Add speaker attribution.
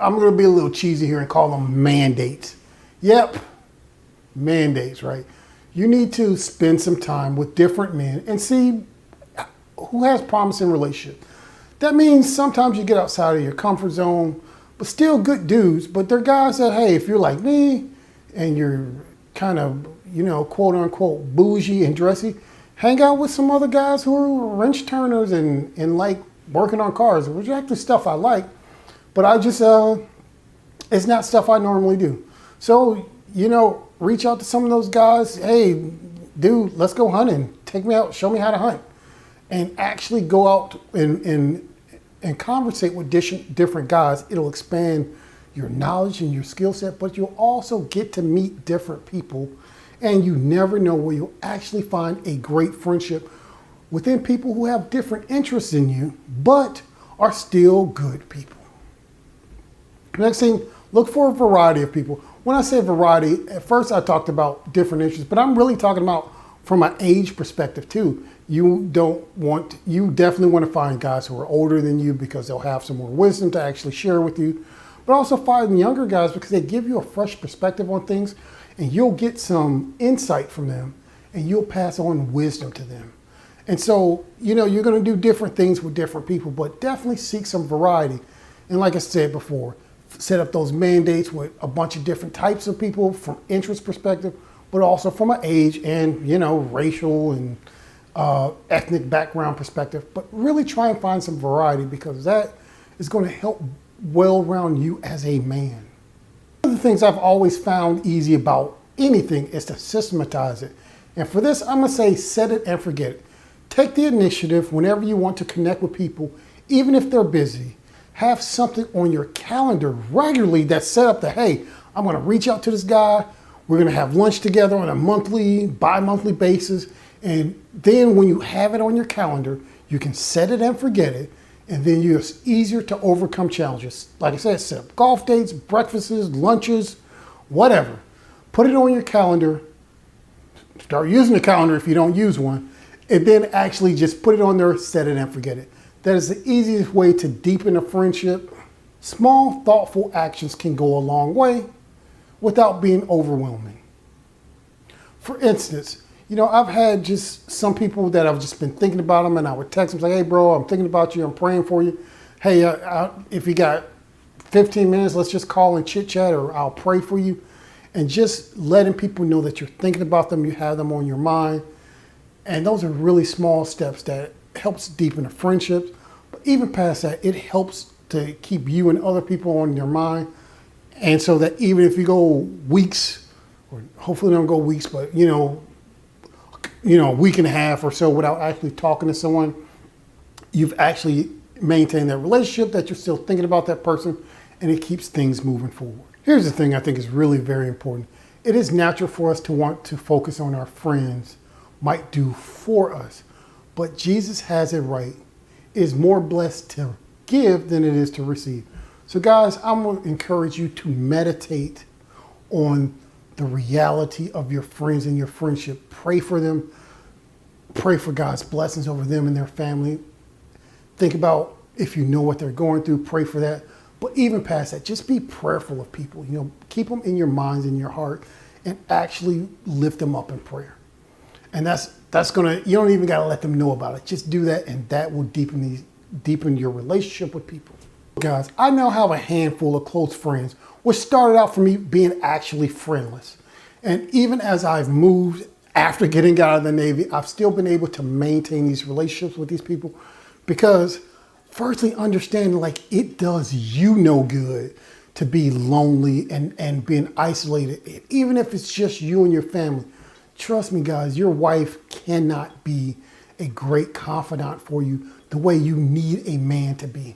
Speaker 1: I'm going to be a little cheesy here and call them mandates. Yep, mandates, right? You need to spend some time with different men and see who has promising relationships. That means sometimes you get outside of your comfort zone, but still good dudes. But they're guys that, hey, if you're like me and you're kind of, quote unquote, bougie and dressy, hang out with some other guys who are wrench turners and like working on cars, which is actually stuff I like. But I just, it's not stuff I normally do. So, reach out to some of those guys. Hey, dude, let's go hunting. Take me out, show me how to hunt. And actually go out and conversate with different guys. It'll expand your knowledge and your skill set, but you'll also get to meet different people. And you never know where you'll actually find a great friendship within people who have different interests in you, but are still good people. Next thing, look for a variety of people. When I say variety, at first I talked about different interests, but I'm really talking about from an age perspective too. You definitely want to find guys who are older than you because they'll have some more wisdom to actually share with you, but also find younger guys because they give you a fresh perspective on things and you'll get some insight from them and you'll pass on wisdom to them. And so, you're going to do different things with different people, but definitely seek some variety. And like I said before, set up those mandates with a bunch of different types of people from interest perspective, but also from an age and, racial and ethnic background perspective. But really try and find some variety because that is going to help well round you as a man. One of the things I've always found easy about anything is to systematize it. And for this, I'm going to say set it and forget it. Take the initiative whenever you want to connect with people, even if they're busy. Have something on your calendar regularly that's set up that, hey, I'm going to reach out to this guy. We're going to have lunch together on a monthly, bi-monthly basis. And then when you have it on your calendar, you can set it and forget it. And then it's easier to overcome challenges. Like I said, set up golf dates, breakfasts, lunches, whatever. Put it on your calendar. Start using the calendar if you don't use one. And then actually just put it on there, set it and forget it. That is the easiest way to deepen a friendship. Small, thoughtful actions can go a long way without being overwhelming. For instance, I've had just some people that I've just been thinking about them and I would text them like, hey bro, I'm thinking about you, I'm praying for you. Hey, if you got 15 minutes, let's just call and chit chat or I'll pray for you. And just letting people know that you're thinking about them, you have them on your mind. And those are really small steps that helps deepen a friendship. But even past that, it helps to keep you and other people on your mind. And so that even if you go weeks, or hopefully don't go weeks, but a week and a half or so without actually talking to someone, you've actually maintained that relationship, that you're still thinking about that person, and it keeps things moving forward. Here's the thing I think is really very important. It is natural for us to want to focus on our friends might do for us, but Jesus has it right. It is more blessed to give than it is to receive. So guys, I'm going to encourage you to meditate on the reality of your friends and your friendship. Pray for them. Pray for God's blessings over them and their family. Think about if you know what they're going through, pray for that. But even past that, just be prayerful of people. Keep them in your minds and your heart and actually lift them up in prayer. And that's gonna, you don't even gotta let them know about it. Just do that and that will deepen your relationship with people. Guys, I now have a handful of close friends, which started out for me being actually friendless. And even as I've moved after getting out of the Navy, I've still been able to maintain these relationships with these people because firstly, understanding like it does you no good to be lonely and being isolated, even if it's just you and your family. Trust me, guys, your wife cannot be a great confidant for you the way you need a man to be.